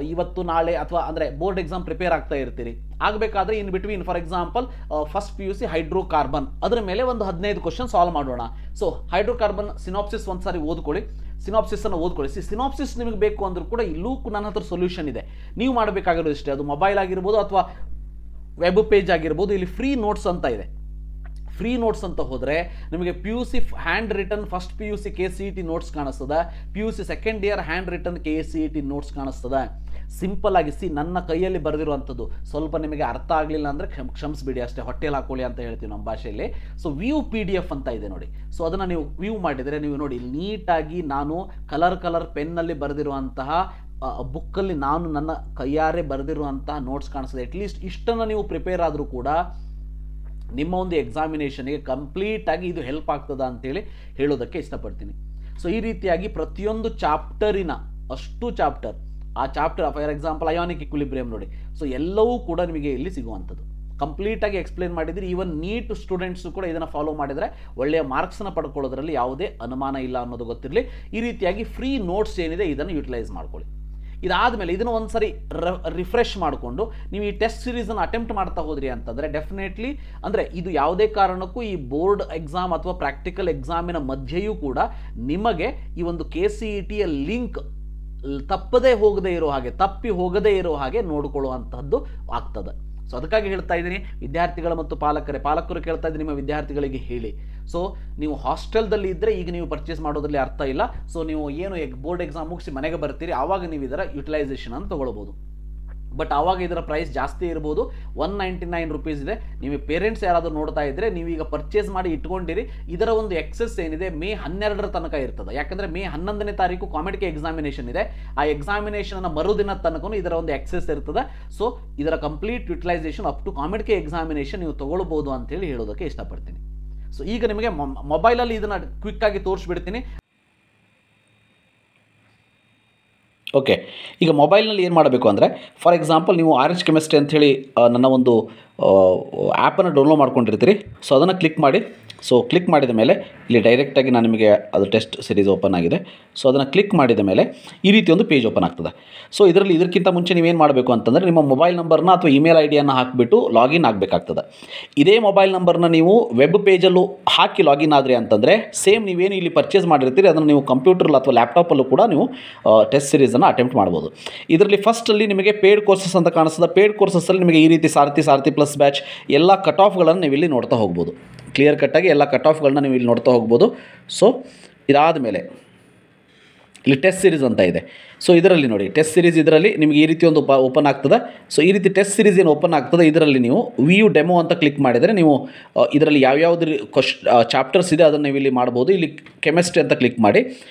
[SPEAKER 1] ಇವತ್ತು ನಾಳೆ ಅಥವಾ ಅಂದರೆ ಬೋರ್ಡ್ ಎಕ್ಸಾಮ್ ಪ್ರಿಪೇರ್ ಆಗ್ತಾ ಇರ್ತೀರಿ, ಆಗಬೇಕಾದ್ರೆ in between for example first PUC hydrocarbon ಅದರ ಮೇಲೆ ಒಂದು 15 ಕ್ವಶನ್ ಸಾಲ್ವ್ ಮಾಡೋಣ. ಸೊ ಹೈಡ್ರೋಕಾರ್ಬನ್ ಸಿನಾಪ್ಸಿಸ್ ಒಂದು ಸಾರಿ ಓದ್ಕೊಳ್ಳಿ, ಸಿನಾಪ್ಸಿಸನ್ನು ಓದ್ಕೊಳ್ಳಿ. ಸಿನಾಪ್ಸಿಸ್ ನಿಮಗೆ ಬೇಕು ಅಂದರೂ ಕೂಡ ಇಲ್ಲೂ ನನ್ನ ಹತ್ರ ಸೊಲ್ಯೂಷನ್ ಇದೆ. ನೀವು ಮಾಡಬೇಕಾಗಿರೋದು ಇಷ್ಟೇ, ಅದು ಮೊಬೈಲ್ ಆಗಿರ್ಬೋದು ಅಥವಾ ವೆಬ್ ಪೇಜ್ ಆಗಿರ್ಬೋದು. ಇಲ್ಲಿ ಫ್ರೀ ನೋಟ್ಸ್ ಅಂತ ಇದೆ. ಫ್ರೀ ನೋಟ್ಸ್ ಅಂತ ಹೋದರೆ ನಿಮಗೆ PUC hand written first PUC KCET notes ಕಾಣಿಸ್ತದೆ, PUC second year hand written KCET notes ಕಾಣಿಸ್ತದೆ. ಸಿಂಪಲ್ ಆಗಿ ನನ್ನ ಕೈಯಲ್ಲಿ ಬರೆದಿರುವಂಥದ್ದು. ಸ್ವಲ್ಪ ನಿಮಗೆ ಅರ್ಥ ಆಗಲಿಲ್ಲ ಅಂದರೆ ಕ್ಷಮಿಸ್ಬಿಡಿ ಅಷ್ಟೇ, ಹೊಟ್ಟೆಯಲ್ಲಿ ಹಾಕೊಳ್ಳಿ ಅಂತ ಹೇಳ್ತೀವಿ ನಮ್ಮ ಭಾಷೆಯಲ್ಲಿ. ಸೊ ವ್ಯೂ PDF ಅಂತ ಇದೆ ನೋಡಿ. ಸೊ ಅದನ್ನು ನೀವು ವ್ಯೂ ಮಾಡಿದರೆ ನೀವು ನೋಡಿ ನೀಟಾಗಿ ನಾನು ಕಲರ್ ಪೆನ್ನಲ್ಲಿ ಬರೆದಿರುವಂತಹ ಬುಕ್ಕಲ್ಲಿ ನಾನು ನನ್ನ ಕೈಯಾರೆ ಬರೆದಿರುವಂತಹ ನೋಟ್ಸ್ ಕಾಣಿಸ್ತದೆ. ಅಟ್ಲೀಸ್ಟ್ ಇಷ್ಟನ್ನು ನೀವು ಪ್ರಿಪೇರ್ ಆದರೂ ಕೂಡ ನಿಮ್ಮ ಒಂದು ಎಕ್ಸಾಮಿನೇಷನ್ಗೆ ಕಂಪ್ಲೀಟಾಗಿ ಇದು ಹೆಲ್ಪ್ ಆಗ್ತದ ಅಂತೇಳಿ ಹೇಳೋದಕ್ಕೆ ಇಷ್ಟಪಡ್ತೀನಿ. ಸೊ ಈ ರೀತಿಯಾಗಿ ಪ್ರತಿಯೊಂದು ಚಾಪ್ಟರಿನ ಅಷ್ಟು ಚಾಪ್ಟರ್, ಆ chapter for example ionic equilibrium ನೋಡಿ. ಸೊ ಎಲ್ಲವೂ ಕೂಡ ನಿಮಗೆ ಇಲ್ಲಿ ಸಿಗುವಂಥದ್ದು ಕಂಪ್ಲೀಟಾಗಿ ಎಕ್ಸ್ಪ್ಲೇನ್ ಮಾಡಿದರೆ ಈವನ್ ನೀಟ್ ಸ್ಟೂಡೆಂಟ್ಸು ಕೂಡ ಇದನ್ನು ಫಾಲೋ ಮಾಡಿದರೆ ಒಳ್ಳೆಯ ಮಾರ್ಕ್ಸನ್ನು ಪಡ್ಕೊಳ್ಳೋದ್ರಲ್ಲಿ ಯಾವುದೇ ಅನುಮಾನ ಇಲ್ಲ ಅನ್ನೋದು ಗೊತ್ತಿರಲಿ. ಈ ರೀತಿಯಾಗಿ ಫ್ರೀ ನೋಟ್ಸ್ ಏನಿದೆ ಇದನ್ನು ಯುಟಿಲೈಸ್ ಮಾಡ್ಕೊಳ್ಳಿ. ಇದಾದಮೇಲೆ ಇದನ್ನು ಒಂದು ಸರಿ ರಿಫ್ರೆಶ್ ಮಾಡಿಕೊಂಡು ನೀವು ಈ ಟೆಸ್ಟ್ ಸೀರೀಸನ್ನು ಅಟೆಂಪ್ಟ್ ಮಾಡ್ತಾ ಹೋದ್ರಿ ಅಂತಂದರೆ ಡೆಫಿನೆಟ್ಲಿ ಅಂದರೆ ಇದು ಯಾವುದೇ ಕಾರಣಕ್ಕೂ ಈ ಬೋರ್ಡ್ ಎಕ್ಸಾಮ್ ಅಥವಾ ಪ್ರಾಕ್ಟಿಕಲ್ ಎಕ್ಸಾಮಿನ ಮಧ್ಯೆಯೂ ಕೂಡ ನಿಮಗೆ ಈ ಒಂದು KCETಯ ಲಿಂಕ್ ತಪ್ಪಿ ಹೋಗದೇ ಇರೋ ಹಾಗೆ ನೋಡಿಕೊಳ್ಳುವಂಥದ್ದು ಆಗ್ತದೆ. ಸೊ ಅದಕ್ಕಾಗಿ ಹೇಳ್ತಾ ಇದ್ದೀನಿ ವಿದ್ಯಾರ್ಥಿಗಳು ಮತ್ತು ಪಾಲಕರು ಕೇಳ್ತಾ ಇದ್ದೀನಿ, ನಿಮ್ಮ ವಿದ್ಯಾರ್ಥಿಗಳಿಗೆ ಹೇಳಿ. ಸೊ ನೀವು ಹಾಸ್ಟೆಲ್ದಲ್ಲಿ ಇದ್ದರೆ ಈಗ ನೀವು ಪರ್ಚೇಸ್ ಮಾಡೋದ್ರಲ್ಲಿ ಅರ್ಥ ಇಲ್ಲ. ಸೊ ನೀವು ಏನು ಬೋರ್ಡ್ ಎಕ್ಸಾಮ್ ಮುಗಿಸಿ ಮನೆಗೆ ಬರ್ತೀರಿ ಆವಾಗ ನೀವು ಇದರ ಯುಟಿಲೈಸೇಷನ್ ಅನ್ನು ತೊಗೊಳ್ಬೋದು. ಬಟ್ ಆವಾಗ ಇದರ ಪ್ರೈಸ್ ಜಾಸ್ತಿ ಇರ್ಬೋದು, 199 ರೂಪೀಸ್ ಇದೆ. ನೀವು ಪೇರೆಂಟ್ಸ್ ಯಾರಾದರೂ ನೋಡ್ತಾ ಇದ್ದರೆ ನೀವೀಗ ಪರ್ಚೇಸ್ ಮಾಡಿ ಇಟ್ಕೊಂಡಿರಿ. ಇದರ ಒಂದು ಎಕ್ಸೆಸ್ ಏನಿದೆ ಮೇ 12ರ ತನಕ ಇರ್ತದೆ. ಯಾಕಂದರೆ ಮೇ 11ನೇ ತಾರೀಕು ಕಾಮೆಡಿಕೆ ಎಕ್ಸಾಮಿನೇಷನ್ ಇದೆ. ಆ ಎಕ್ಸಾಮಿನೇಷನ್ನ ಮರುದಿನ ತನಕ ಇದರ ಒಂದು ಎಕ್ಸೆಸ್ ಇರ್ತದೆ. ಸೊ ಇದರ ಕಂಪ್ಲೀಟ್ ಯುಟಿಲೈಸೇಷನ್ ಅಪ್ ಟು ಕಾಮೆಡಿಕೆ ಎಕ್ಸಾಮಿನೇಷನ್ ನೀವು ತೊಗೊಳ್ಬೋದು ಅಂತೇಳಿ ಹೇಳೋದಕ್ಕೆ ಇಷ್ಟಪಡ್ತೀನಿ. ಸೊ ಈಗ ನಿಮಗೆ ಮೊಬೈಲಲ್ಲಿ ಇದನ್ನು ಕ್ವಿಕ್ಕಾಗಿ ತೋರಿಸ್ಬಿಡ್ತೀನಿ. ಓಕೆ, ಈಗ ಮೊಬೈಲ್ನಲ್ಲಿ ಏನು ಮಾಡಬೇಕು ಅಂದರೆ ಫಾರ್ ಎಕ್ಸಾಂಪಲ್ ನೀವು RH ಕೆಮಿಸ್ಟ್ರಿ ಅಂಥೇಳಿ ನನ್ನ ಒಂದು ಆ್ಯಪನ್ನು ಡೌನ್ಲೋಡ್ ಮಾಡ್ಕೊಂಡಿರ್ತೀರಿ. ಸೊ ಅದನ್ನು ಕ್ಲಿಕ್ ಮಾಡಿ. ಸೊ ಕ್ಲಿಕ್ ಮಾಡಿದ ಮೇಲೆ ಇಲ್ಲಿ ಡೈರೆಕ್ಟಾಗಿ ನಾನು ನಿಮಗೆ ಅದು ಟೆಸ್ಟ್ ಸಿರೀಸ್ ಓಪನ್ ಆಗಿದೆ. ಸೊ ಅದನ್ನು ಕ್ಲಿಕ್ ಮಾಡಿದ ಮೇಲೆ ಈ ರೀತಿ ಒಂದು ಪೇಜ್ ಓಪನ್ ಆಗ್ತದೆ. ಸೊ ಇದಕ್ಕಿಂತ ಮುಂಚೆ ನೀವೇನು ಮಾಡಬೇಕು ಅಂತಂದರೆ ನಿಮ್ಮ ಮೊಬೈಲ್ ನಂಬರ್ನ ಅಥವಾ ಇಮೇಲ್ IDಯನ್ನು ಹಾಕಿಬಿಟ್ಟು ಲಾಗಿನ್ ಆಗಬೇಕಾಗ್ತದೆ. ಇದೇ ಮೊಬೈಲ್ ನಂಬರ್ನ ನೀವು ವೆಬ್ ಪೇಜಲ್ಲೂ ಹಾಕಿ ಲಾಗಿನ್ ಆದರೆ ಅಂತಂದರೆ ಸೇಮ್ ನೀವೇನು ಇಲ್ಲಿ ಪರ್ಚೇಸ್ ಮಾಡಿರ್ತೀರಿ ಅದನ್ನು ನೀವು ಕಂಪ್ಯೂಟರ್ ಅಥವಾ ಲ್ಯಾಪ್ಟಾಪಲ್ಲೂ ಕೂಡ ನೀವು ಟೆಸ್ಟ್ ಸಿರೀಸನ್ನು ಅಟೆಂಪ್ಟ್ ಮಾಡ್ಬೋದು. ಇದರಲ್ಲಿ ಫಸ್ಟಲ್ಲಿ ನಿಮಗೆ ಪೇಯ್ಡ್ ಕೋರ್ಸಸ್ ಅಂತ ಕಾಣಿಸ್ತದೆ. ಪೇಯ್ಡ್ ಕೋರ್ಸಸ್ಸಲ್ಲಿ ನಿಮಗೆ ಈ ರೀತಿ ಸಾರಥಿ ಪ್ಲಸ್ ಬ್ಯಾಚ್ ಎಲ್ಲ ಕಟ್ ಆಫ್ಗಳನ್ನು ನೀವು ಇಲ್ಲಿ ನೋಡ್ತಾ ಹೋಗ್ಬೋದು. ಕ್ಲಿಯರ್ ಕಟ್ಟಾಗಿ ಎಲ್ಲ ಕಟ್ ಆಫ್ಗಳನ್ನ ನೀವು ಇಲ್ಲಿ ನೋಡ್ತಾ ಹೋಗ್ಬೋದು. ಸೊ ಇದಾದ ಮೇಲೆ ಇಲ್ಲಿ ಟೆಸ್ಟ್ ಸಿರೀಸ್ ಅಂತ ಇದೆ. ಸೊ ಇದರಲ್ಲಿ ನೋಡಿ ಟೆಸ್ಟ್ ಸಿರೀಸ್, ಇದರಲ್ಲಿ ನಿಮಗೆ ಈ ರೀತಿ ಒಂದು ಓಪನ್ ಆಗ್ತದೆ. ಸೊ ಈ ರೀತಿ ಟೆಸ್ಟ್ ಸಿರೀಸ್ ಏನು ಓಪನ್ ಆಗ್ತದೆ ಇದರಲ್ಲಿ ನೀವು ವ್ಯೂ ಡೆಮೋ ಅಂತ ಕ್ಲಿಕ್ ಮಾಡಿದರೆ ನೀವು ಇದರಲ್ಲಿ ಯಾವ್ಯಾವ್ದು ಚಾಪ್ಟರ್ಸ್ ಇದೆ ಅದನ್ನು ನೀವು ಇಲ್ಲಿ ಮಾಡ್ಬೋದು. ಇಲ್ಲಿ ಕೆಮಿಸ್ಟ್ರಿ ಅಂತ ಕ್ಲಿಕ್ ಮಾಡಿ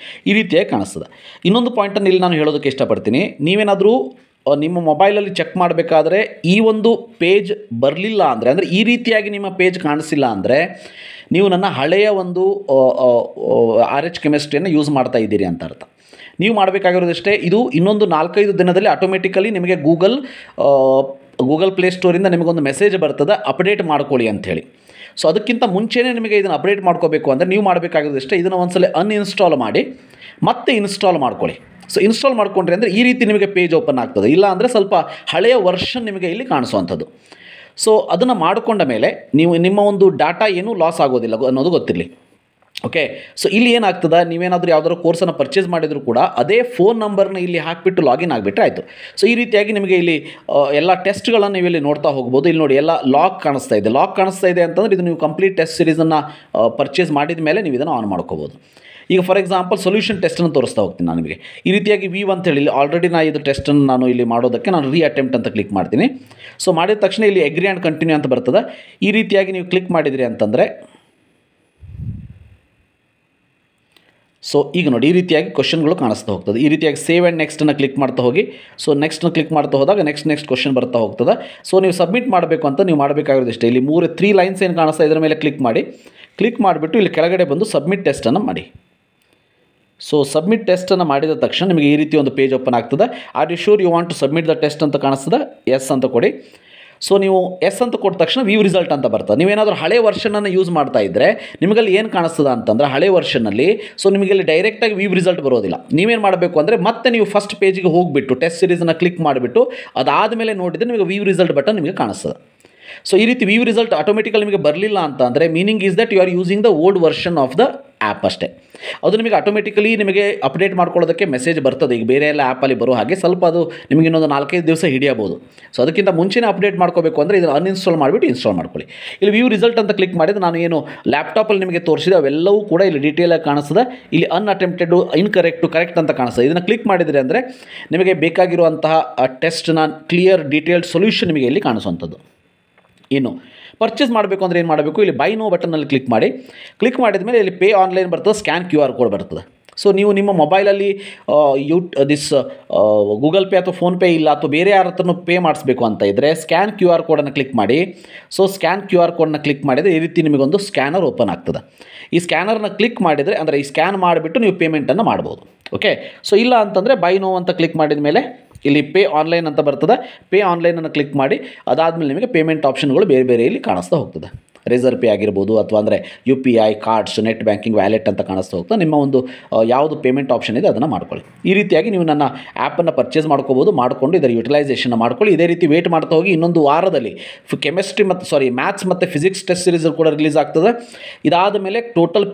[SPEAKER 1] ಈ ರೀತಿಯಾಗಿ ಕಾಣಿಸ್ತದೆ. ಇನ್ನೊಂದು ಪಾಯಿಂಟನ್ನು ಇಲ್ಲಿ ನಾನು ಹೇಳೋದಕ್ಕೆ ಇಷ್ಟಪಡ್ತೀನಿ. ನೀವೇನಾದರೂ ನಿಮ್ಮ ಮೊಬೈಲಲ್ಲಿ ಚೆಕ್ ಮಾಡಬೇಕಾದ್ರೆ ಈ ಒಂದು ಪೇಜ್ ಬರಲಿಲ್ಲ ಅಂದರೆ ಈ ರೀತಿಯಾಗಿ ನಿಮ್ಮ ಪೇಜ್ ಕಾಣಿಸಿಲ್ಲ ಅಂದರೆ ನೀವು ನನ್ನ ಹಳೆಯ ಒಂದು RH ಕೆಮಿಸ್ಟ್ರಿಯನ್ನು ಯೂಸ್ ಮಾಡ್ತಾ ಇದ್ದೀರಿ ಅಂತ ಅರ್ಥ. ನೀವು ಮಾಡಬೇಕಾಗಿರೋದಷ್ಟೇ, ಇದು ಇನ್ನೊಂದು 4-5 ದಿನದಲ್ಲಿ ಆಟೋಮೆಟಿಕಲಿ ನಿಮಗೆ ಗೂಗಲ್ ಪ್ಲೇಸ್ಟೋರಿಂದ ನಿಮಗೊಂದು ಮೆಸೇಜ್ ಬರ್ತದೆ ಅಪ್ಡೇಟ್ ಮಾಡ್ಕೊಳ್ಳಿ ಅಂಥೇಳಿ. ಸೊ ಅದಕ್ಕಿಂತ ಮುಂಚೆನೇ ನಿಮಗೆ ಇದನ್ನು ಅಪ್ಡೇಟ್ ಮಾಡ್ಕೋಬೇಕು ಅಂದರೆ ನೀವು ಮಾಡಬೇಕಾಗಿರೋದಷ್ಟೇ, ಇದನ್ನು ಒಂದ್ಸಲ ಅನ್ಇನ್ಸ್ಟಾಲ್ ಮಾಡಿ ಮತ್ತೆ ಇನ್ಸ್ಟಾಲ್ ಮಾಡ್ಕೊಳ್ಳಿ. ಸೊ ಇನ್ಸ್ಟಾಲ್ ಮಾಡ್ಕೊಂಡ್ರೆ ಅಂದರೆ ಈ ರೀತಿ ನಿಮಗೆ ಪೇಜ್ ಓಪನ್ ಆಗ್ತದೆ. ಇಲ್ಲ ಅಂದರೆ ಸ್ವಲ್ಪ ಹಳೆಯ ವರ್ಷನ್ ನಿಮಗೆ ಇಲ್ಲಿ ಕಾಣಿಸುವಂಥದ್ದು. ಸೊ ಅದನ್ನು ಮಾಡಿಕೊಂಡ ಮೇಲೆ ನೀವು ನಿಮ್ಮ ಒಂದು ಡಾಟಾ ಏನೂ ಲಾಸ್ ಆಗೋದಿಲ್ಲ ಅನ್ನೋದು ಗೊತ್ತಿರಲಿ. ಓಕೆ, ಸೊ ಇಲ್ಲಿ ಏನಾಗ್ತದೆ, ನೀವೇನಾದರೂ ಯಾವ್ದಾದ್ರು ಕೋರ್ಸನ್ನು ಪರ್ಚೇಸ್ ಮಾಡಿದರೂ ಕೂಡ ಅದೇ ಫೋನ್ ನಂಬರ್ನ ಇಲ್ಲಿ ಹಾಕಿಬಿಟ್ಟು ಲಾಗಿನ್ ಆಗಿಬಿಟ್ರೆ ಆಯಿತು. ಸೊ ಈ ರೀತಿಯಾಗಿ ನಿಮಗೆ ಇಲ್ಲಿ ಎಲ್ಲ ಟೆಸ್ಟ್ಗಳನ್ನು ನೀವು ಇಲ್ಲಿ ನೋಡ್ತಾ ಹೋಗ್ಬೋದು. ಇಲ್ಲಿ ನೋಡಿ ಎಲ್ಲ ಲಾಕ್ ಕಾಣಿಸ್ತಾ ಇದೆ ಅಂತಂದರೆ ಇದು ನೀವು ಕಂಪ್ಲೀಟ್ ಟೆಸ್ಟ್ ಸಿರೀಸನ್ನು ಪರ್ಚೇಸ್ ಮಾಡಿದ ಮೇಲೆ ನೀವು ಇದನ್ನು ಆನ್ ಮಾಡ್ಕೋಬೋದು. ಈಗ ಫಾರ್ ಎಕ್ಸಾಂಪಲ್ ಸೊಲ್ಯೂಷನ್ ಟೆಸ್ಟನ್ನು ತೋರಿಸ್ತಾ ಹೋಗ್ತೀನಿ ನಾನು ನಿಮಗೆ. ಈ ರೀತಿಯಾಗಿ ವ್ಯೂ ಅಂತೇಳಿ ಆಲ್ರೆಡಿ ನಾನು ಇದು ಟೆಸ್ಟನ್ನು ನಾನು ಇಲ್ಲಿ ಮಾಡೋದಕ್ಕೆ ನಾನು ಅಟೆಂಪ್ಟ್ ಅಂತ ಕ್ಲಿಕ್ ಮಾಡ್ತೀನಿ. ಸೊ ಮಾಡಿದ ತಕ್ಷಣ ಇಲ್ಲಿ ಅಗ್ರಿ ಆ್ಯಂಡ್ ಕಂಟಿನ್ಯೂ ಅಂತ ಬರ್ತದೆ. ಈ ರೀತಿಯಾಗಿ ನೀವು ಕ್ಲಿಕ್ ಮಾಡಿದಿರಿ ಅಂತಂದರೆ ಸೊ ಈಗ ನೋಡಿ ಈ ರೀತಿಯಾಗಿ ಕ್ವಶನ್ಗಳು ಕಾಣಿಸ್ತಾ ಹೋಗ್ತದೆ. ಈ ರೀತಿಯಾಗಿ ಸೇವ್ ಆ್ಯಂಡ್ ನೆಕ್ಸ್ಟನ್ನು ಕ್ಲಿಕ್ ಮಾಡ್ತಾ ಹೋಗಿ. ಸೊ ನೆಕ್ಸ್ಟ್ನ ಕ್ಲಿಕ್ ಮಾಡ್ತಾ ಹೋದಾಗ ನೆಕ್ಸ್ಟ್ ಕ್ವಶನ್ ಬರ್ತಾ ಹೋಗ್ತದೆ. ಸೊ ನೀವು ಸಬ್ಮಿಟ್ ಮಾಡಬೇಕು ಅಂತ ನೀವು ಮಾಡಬೇಕಾಗಿರೋದು ಇಷ್ಟೇ. ಇಲ್ಲಿ 3 ಲೈನ್ಸ್ ಏನು ಕಾಣಿಸ್ತಾ ಇದರ ಮೇಲೆ ಕ್ಲಿಕ್ ಮಾಡಿ. ಕ್ಲಿಕ್ ಮಾಡಿಬಿಟ್ಟು ಇಲ್ಲಿ ಕೆಳಗಡೆ ಬಂದು ಸಬ್ಮಿಟ್ ಟೆಸ್ಟನ್ನು ಮಾಡಿ. ಸೊ ಸಬ್ಮಿಟ್ ಟೆಸ್ಟನ್ನು ಮಾಡಿದ ತಕ್ಷಣ ನಿಮಗೆ ಈ ರೀತಿ ಒಂದು ಪೇಜ್ ಓಪನ್ ಆಗ್ತದೆ. Are you sure you want to submit the test ಅಂತ ಕಾಣಿಸ್ತದೆ. ಎಸ್ ಅಂತ ಕೊಡಿ. ಸೊ ನೀವು ಎಸ್ ಅಂತ ಕೊಟ್ಟ ತಕ್ಷಣ ವ್ಯೂ ರಿಸಲ್ಟ್ ಅಂತ ಬರ್ತದೆ. ನೀವೇನಾದರೂ ಹಳೆ ವರ್ಷನನ್ನು ಯೂಸ್ ಮಾಡ್ತಾ ಇದ್ದರೆ ನಿಮಗಲ್ಲಿ ಏನು ಕಾಣಿಸ್ತದೆ ಅಂತಂದರೆ ಹಳೆ ವರ್ಷನಲ್ಲಿ ಸೊ ನಿಮಗಲ್ಲಿ ಡೈರೆಕ್ಟಾಗಿ ವ್ಯೂ ರಿಸಲ್ಟ್ ಬರೋದಿಲ್ಲ. ನೀವೇನು ಮಾಡಬೇಕು ಅಂದರೆ ಮತ್ತೆ ನೀವು ಫಸ್ಟ್ ಪೇಜಿಗೆ ಹೋಗಿಬಿಟ್ಟು ಟೆಸ್ಟ್ ಸೀರೀಸನ್ನು ಕ್ಲಿಕ್ ಮಾಡಿಬಿಟ್ಟು ಅದಾದಮೇಲೆ ನೋಡಿದರೆ ನಿಮಗೆ ವ್ಯೂ ರಿಸಲ್ಟ್ ಬಟನ್ ನಿಮಗೆ ಕಾಣಿಸ್ತದೆ. ಸೊ ಈ ರೀತಿ ವ್ಯೂ ರಿಸಲ್ಟ್ ಆಟೋಮೆಟಿಕಲಿ ನಿಮಗೆ ಬರಲಿಲ್ಲ ಅಂತ ಅಂದರೆ meaning is that you are using the old version of the app ಅಷ್ಟೇ. ಅದು ನಿಮಗೆ ಆಟೋಮೆಟಿಕಲಿ ನಿಮಗೆ ಅಪ್ಡೇಟ್ ಮಾಡ್ಕೊಳ್ಳೋದಕ್ಕೆ ಮೆಸೇಜ್ ಬರ್ತದೆ. ಈಗ ಬೇರೆ ಎಲ್ಲ ಆ್ಯಪಲ್ಲಿ ಬರೋ ಹಾಗೆ ಸ್ವಲ್ಪ ಅದು ನಿಮಗೆ ಇನ್ನೊಂದು 4-5 ದಿವಸ ಹಿಡಿಯಬಹುದು. ಸೊ ಅದಕ್ಕಿಂತ ಮುಂಚೆನೇ ಅಪ್ಡೇಟ್ ಮಾಡ್ಕೋಬೇಕು ಅಂದರೆ ಇದನ್ನು ಅನ್ಇನ್ಸ್ಟಾಲ್ ಮಾಡಿಬಿಟ್ಟು ಇನ್ಸ್ಟಾಲ್ ಮಾಡ್ಕೊಳ್ಳಿ. ಇಲ್ಲಿ ವ್ಯೂ ರಿಸಲ್ಟ್ ಅಂತ ಕ್ಲಿಕ್ ಮಾಡಿದರೆ ನಾನು ಏನು ಲ್ಯಾಪ್ಟಾಪಲ್ಲಿ ನಿಮಗೆ ತೋರಿಸಿದೆ ಅವೆಲ್ಲವೂ ಕೂಡ ಇಲ್ಲಿ ಡೀಟೇಲಾಗಿ ಕಾಣಿಸ್ತದೆ. ಇಲ್ಲಿ ಅನ್ಅಟೆಂಪ್ಟೆಡು, ಇನ್ಕರೆಕ್ಟು, ಕರೆಕ್ಟ್ ಅಂತ ಕಾಣಿಸ್ತದೆ. ಇದನ್ನು ಕ್ಲಿಕ್ ಮಾಡಿದರೆ ಅಂದರೆ ನಿಮಗೆ ಬೇಕಾಗಿರುವಂತಹ ಟೆಸ್ಟ್ನ ಕ್ಲಿಯರ್ ಡೀಟೇಲ್ಡ್ ಸೊಲ್ಯೂಷನ್ ನಿಮಗೆ ಇಲ್ಲಿ ಕಾಣಿಸುವಂಥದ್ದು. ಇನ್ನು ಪರ್ಚೇಸ್ ಮಾಡಬೇಕು ಅಂದರೆ ಏನು ಮಾಡಬೇಕು, ಇಲ್ಲಿ ಬೈ ನೋ ಬಟನ್ನಲ್ಲಿ ಕ್ಲಿಕ್ ಮಾಡಿ. ಕ್ಲಿಕ್ ಮಾಡಿದ ಮೇಲೆ ಇಲ್ಲಿ ಪೇ ಆನ್ಲೈನ್ ಬರ್ತದೆ, ಸ್ಕ್ಯಾನ್ QR ಕೋಡ್ ಬರ್ತದೆ. ಸೊ ನೀವು ನಿಮ್ಮ ಮೊಬೈಲಲ್ಲಿ ಗೂಗಲ್ ಪೇ ಅಥವಾ ಫೋನ್ಪೇ ಇಲ್ಲ ಅಥವಾ ಬೇರೆ ಯಾರ ಹತ್ರನೂ ಪೇ ಮಾಡಿಸ್ಬೇಕು ಅಂತ ಇದ್ದರೆ ಸ್ಕ್ಯಾನ್ QR ಕೋಡನ್ನು ಕ್ಲಿಕ್ ಮಾಡಿ. ಸೊ ಸ್ಕ್ಯಾನ್ QR ಕೋಡನ್ನ ಕ್ಲಿಕ್ ಮಾಡಿದರೆ ಈ ರೀತಿ ನಿಮಗೊಂದು ಸ್ಕ್ಯಾನರ್ ಓಪನ್ ಆಗ್ತದೆ. ಈ ಸ್ಕ್ಯಾನರ್ನ ಕ್ಲಿಕ್ ಮಾಡಿದರೆ ಅಂದರೆ ಈ ಸ್ಕ್ಯಾನ್ ಮಾಡಿಬಿಟ್ಟು ನೀವು ಪೇಮೆಂಟನ್ನು ಮಾಡ್ಬೋದು. ಓಕೆ. ಸೊ ಇಲ್ಲ ಅಂತಂದರೆ ಬೈ ನೋ ಅಂತ ಕ್ಲಿಕ್ ಮಾಡಿದ ಮೇಲೆ ಇಲ್ಲಿ ಪೇ ಆನ್ಲೈನ್ ಅಂತ ಬರ್ತದೆ. ಪೇ ಆನ್ಲೈನನ್ನು ಕ್ಲಿಕ್ ಮಾಡಿ. ಅದಾದಮೇಲೆ ನಿಮಗೆ ಪೇಮೆಂಟ್ ಆಪ್ಷನ್ಗಳು ಬೇರೆ ಬೇರೆ ಇಲ್ಲಿ ಕಾಣಿಸ್ತಾ ಹೋಗ್ತದೆ. ರೆಸರ್ ಪೇ ಆಗಿರ್ಬೋದು ಅಥವಾ ಅಂದರೆ UPI, cards, net banking, wallet ಅಂತ ಕಾಣಿಸ್ತಾ ಹೋಗ್ತದೆ. ನಿಮ್ಮ ಒಂದು ಯಾವುದು ಪೇಮೆಂಟ್ ಆಪ್ಷನ್ ಇದೆ ಅದನ್ನು ಮಾಡ್ಕೊಳ್ಳಿ. ಈ ರೀತಿಯಾಗಿ ನೀವು ನನ್ನ ಆ್ಯಪನ್ನು ಪರ್ಚೇಸ್ ಮಾಡ್ಕೋಬೋದು. ಮಾಡಿಕೊಂಡು ಇದರ ಯುಟಿಲೈಸೇಷನ್ ಮಾಡ್ಕೊಳ್ಳಿ. ಇದೇ ರೀತಿ ವೇಟ್ ಮಾಡ್ತಾ ಹೋಗಿ. ಇನ್ನೊಂದು ವಾರದಲ್ಲಿ ಕೆಮಿಸ್ಟ್ರಿ ಮತ್ತು ಮ್ಯಾಥ್ಸ್ ಮತ್ತು ಫಿಸಿಕ್ಸ್ ಟೆಸ್ಟ್ ಸೀರೀಸ್ ಕೂಡ ರಿಲೀಸ್ ಆಗ್ತದೆ. ಇದಾದ ಮೇಲೆ total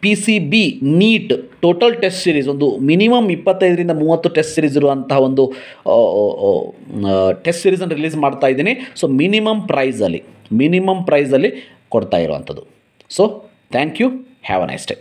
[SPEAKER 1] PCB NEET total test series ಒಂದು ಮಿನಿಮಮ್ 25ರಿಂದ 30 ಟೆಸ್ಟ್ ಸೀರೀಸ್ ಇರುವಂತಹ ಒಂದು ಟೆಸ್ಟ್ ಸೀರೀಸನ್ನು ರಿಲೀಸ್ ಮಾಡ್ತಾ ಇದ್ದೀನಿ. ಸೊ ಮಿನಿಮಮ್ ಪ್ರೈಸಲ್ಲಿ ಕೊಡ್ತಾ ಇರುವಂಥದ್ದು. So thank you. Have a nice day.